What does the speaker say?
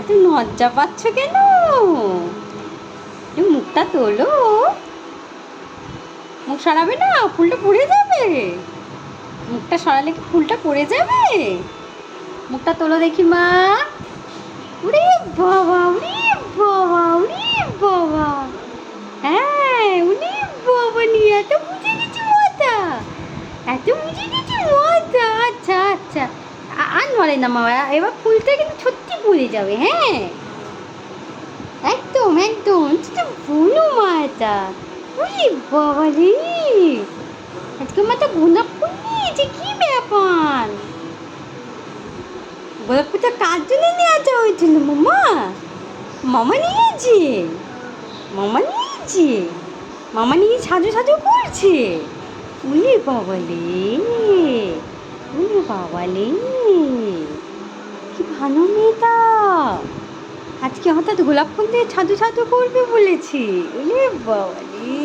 এত লজ্জা পাচ্ছ কেন? মুখটা তোলো, মুখ সরাবে না, ফুলটা পড়ে যাবে। মুখটা সরালে কি ফুলটা পড়ে যাবে? মুখটা তোলো দেখি মা। উরে বাবা, উরে বাবা, উরে বাবা, হ্যাঁ উরে বাবা, নিয়ে এত বুঝে গেছি মাথা, এত বুঝে গেছি মাথা। আচ্ছা আচ্ছা, আর নড়ে না মা, এবার ফুলটা কিন্তু সত্যি পড়ে যাবে। হ্যাঁ একদম একদম, সেটা বলো মা, এটা উরে বাবা রে, আজকে মাথা গোলাপ ফুল নিয়েছে, কি ব্যাপার? গোলাপ ফুলটা কার জন্য নিয়ে আসা হয়েছিল মামা? মামা নিয়েছে, মামা নিয়েছে, মামা নিয়ে সাজু সাজু করছে। উলে বাবালে, উলে বাবালে, কি ভালো মেয়েটা, আজকে হঠাৎ গোলাপ ফুল দিয়ে সাজু সাজু করবে বলেছি। উলে বাবালে।